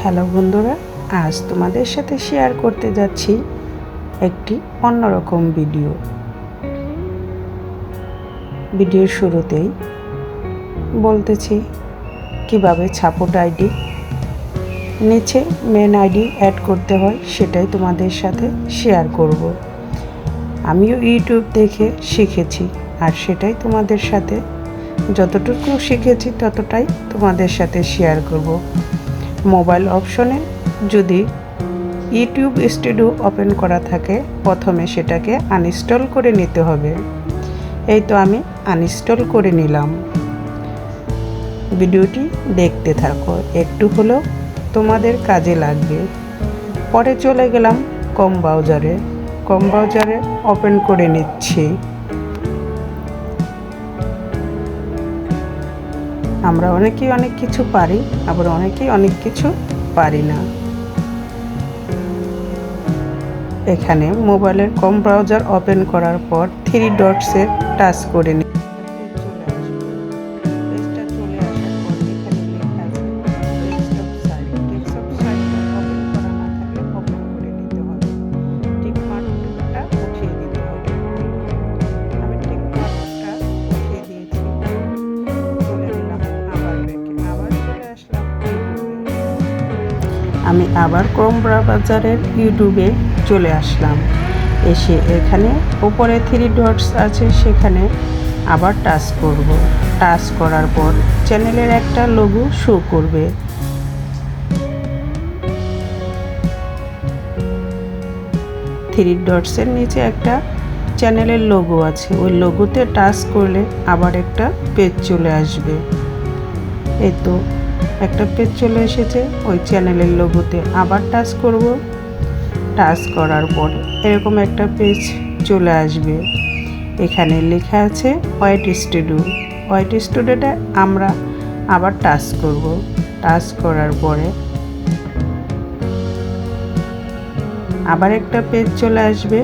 Hello বন্ধুরা, আজ তোমাদের সাথে শেয়ার করতে যাচ্ছি একটি অন্যরকম ভিডিওর শুরুতেই বলতেছি কিভাবে সাপোর্ট আইডি নিচে মেন আইডি অ্যাড করতে হয়, সেটাই তোমাদের সাথে শেয়ার করব। আমিও ইউটিউব দেখে শিখেছি আর সেটাই তোমাদের সাথে যতটুকু শিখেছি ততটাই তোমাদের সাথে শেয়ার করব। মোবাইল অপশনে যদি ইউটিউব স্টুডিও ওপেন করা থাকে, প্রথমে সেটাকে আনইনস্টল করে নিতে হবে। এই তো আমি আনইনস্টল করে নিলাম। ভিডিওটি দেখতে থাকো, একটু হলেও তোমাদের কাজে লাগবে। পরে চলে গেলাম ক্রোম ব্রাউজারে ওপেন করে নিচ্ছি। আমরা অনেকেই অনেক কিছু পারি, আবার অনেকেই অনেক কিছু পারি না। এখানে মোবাইলের ক্রোম ব্রাউজার ওপেন করার পর 3 ডটসে টাচ করে নিই। আমি আবার ক্রোম ব্রাউজারের ইউটিউবে চলে আসলাম। এসে এখানে উপরে 3 ডটস আছে, সেখানে আবার টাচ করব। টাচ করার পর চ্যানেলের একটা লোগো শো করবে। থ্রি ডটসের নিচে একটা চ্যানেলের লোগো আছে, ওই লোগোতে টাচ করলে আবার একটা পেজ চলে আসবে। এই তো একটা পেজ চলে এসেছে। ওই চ্যানেলের লোগোতে আবার টাচ করব। টাচ করার পর এরকম একটা পেজ চলে আসবে। এখানে লেখা আছে হোয়াইট স্টুডিওটা আমরা আবার টাচ করব। টাচ করার পরে আবার একটা পেজ চলে আসবে।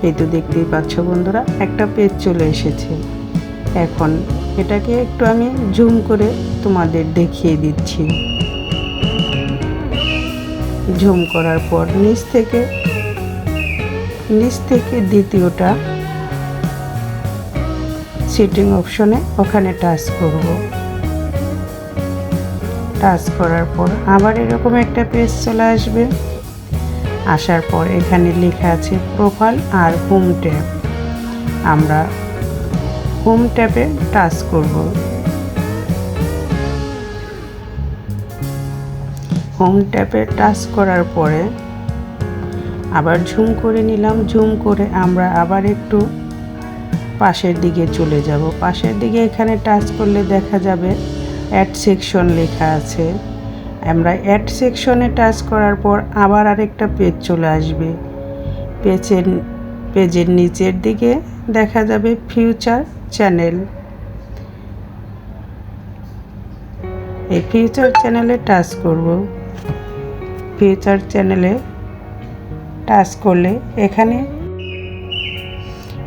এই তো দেখতেই পাচ্ছ বন্ধুরা, একটা পেজ চলে এসেছে। এখন এটাকে একটু আমি জুম করে তোমাদের দেখিয়ে দিচ্ছি। জুম করার পর নিচ থেকে দ্বিতীয়টা সেটিং অপশনে ওখানে টাচ করব। টাচ করার পর আবার এরকম একটা পেজ চলে আসবে। আসার পর এখানে লেখা আছে প্রোফাইল আর হোম ট্যাব। আমরা হোম ট্যাবে টাচ করব। হোম ট্যাবে টাচ করার পরে আবার জুম করে নিলাম। জুম করে আমরা আবার একটু পাশের দিকে চলে যাব। পাশের দিকে এখানে টাচ করলে দেখা যাবে অ্যাড সেকশন লেখা আছে। আমরা অ্যাড সেকশনে টাচ করার পর আবার আরেকটা পেজ চলে আসবে। পেজের নিচের দিকে দেখা যাবে ফিউচার চ্যানেল। এই ফিউচার চ্যানেলে টাচ করব। ফিউচার চ্যানেলে টাচ করলে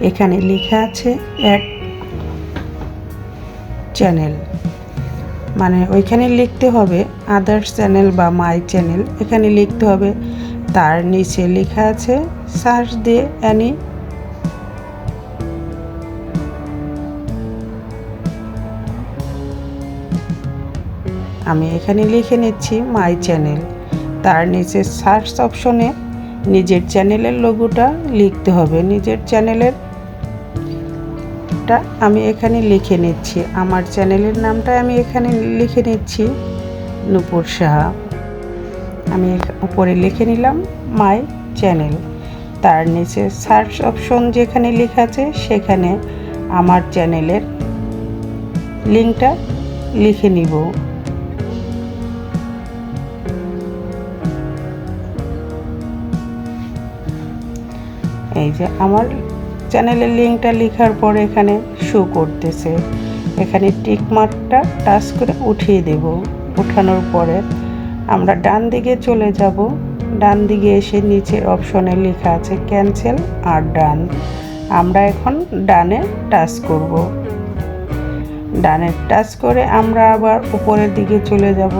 এখানে লেখা আছে অ্যাড চ্যানেল, মানে ওইখানে লিখতে হবে আদার্স চ্যানেল বা মাই চ্যানেল, এখানে লিখতে হবে। তার নিচে লেখা আছে সার্চ দিয়ে অ্যানি। আমি এখানে লিখে নিচ্ছি মাই চ্যানেল। তার নিচে সার্চ অপশনে নিজের চ্যানেলের লোগোটা লিখতে হবে। নিজের চ্যানেলেরটা আমি এখানে লিখে নিচ্ছি। আমার চ্যানেলের নামটা আমি এখানে লিখে নিচ্ছি নূপুর সাহা। আমি উপরে লিখে নিলাম মাই চ্যানেল। তার নিচে সার্চ অপশন যেখানে লেখা আছে সেখানে আমার চ্যানেলের লিঙ্কটা লিখে নিব। এই যে আমার চ্যানেলের লিঙ্কটা লেখার পর এখানে শো করতেছে। এখানে টিক মার্কটা টাচ করে উঠিয়ে দেব। উঠানোর পরে আমরা ডান দিকে চলে যাব। ডান দিকে এসে নিচের অপশনে লেখা আছে ক্যান্সেল আর ডান। আমরা এখন ডানে টাচ করব। ডানে টাচ করে আমরা আবার উপরের দিকে চলে যাব।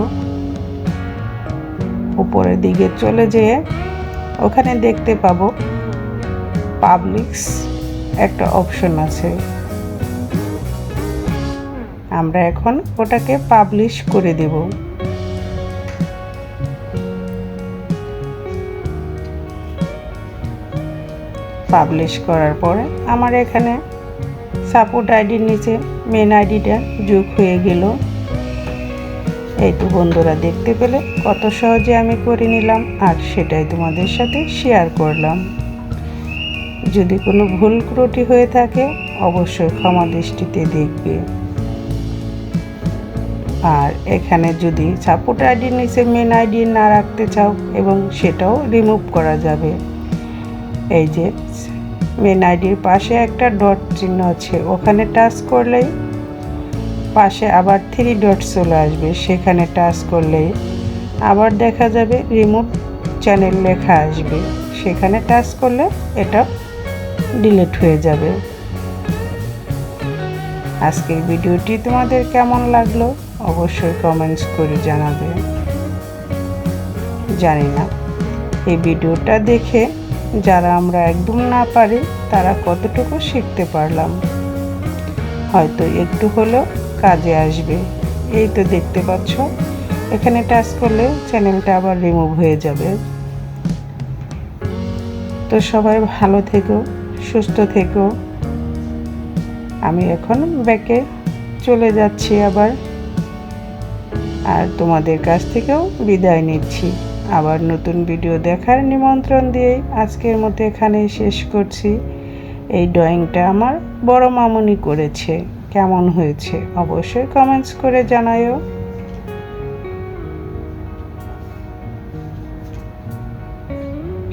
উপরের দিকে চলে যেয়ে ওখানে দেখতে পাবো পাবলিশ একটা অপশন আছে। আমরা এখন ওটাকে পাবলিশ করে দেব। পাবলিশ করার পরে আমার এখানে সাপোর্ট আইডির নিচে মেন আইডিটা যোগ হয়ে গেল। এই তো বন্ধুরা, দেখতে পেলে কত সহজে আমি করে নিলাম, আর সেটাই তোমাদের সাথে শেয়ার করলাম। যদি কোনো ভুল ত্রুটি হয়ে থাকে অবশ্যই ক্ষমা দৃষ্টিতে দেখবে। আর এখানে যদি সাপোর্ট আইডির নিচে মেন আইডি না রাখতে চাও এবং সেটাও রিমুভ করা যাবে। এই যে মেন আইডির পাশে একটা ডট চিহ্ন আছে, ওখানে টাচ করলেই পাশে আবার 3 ডট চলে আসবে, সেখানে টাচ করলেই আবার দেখা যাবে রিমুভ চ্যানেল লেখা আসবে, সেখানে টাচ করলে এটা ডিলিট হয়ে যাবে। আজকের ভিডিওটি তোমাদের কেমন লাগলো অবশ্যই কমেন্টস করে জানাবে। জানি না এই ভিডিওটা দেখে যারা আমরা একদম না পারি তারা কতটুকু শিখতে পারলাম, হয়তো একটু হলেও কাজে আসবে। এই তো দেখতে পাচ্ছ, এখানে টাচ করলে চ্যানেলটা আবার রিমুভ হয়ে যাবে। তো সবাই ভালো থেকো, সুস্থ থেকো। আমি এখন ব্যাকে চলে যাচ্ছি আবার, আর তোমাদের কাছ থেকেও বিদায় নিচ্ছি। আবার নতুন ভিডিও দেখার নিমন্ত্রণ দিয়ে আজকের মতো এখানেই শেষ করছি। এই ড্রয়িংটা আমার বড় মামুনি করেছে, কেমন হয়েছে অবশ্যই কমেন্টস করে জানায়ও।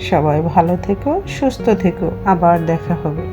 সবাই ভালো থেকো, সুস্থ থেকো, আবার দেখা হবে।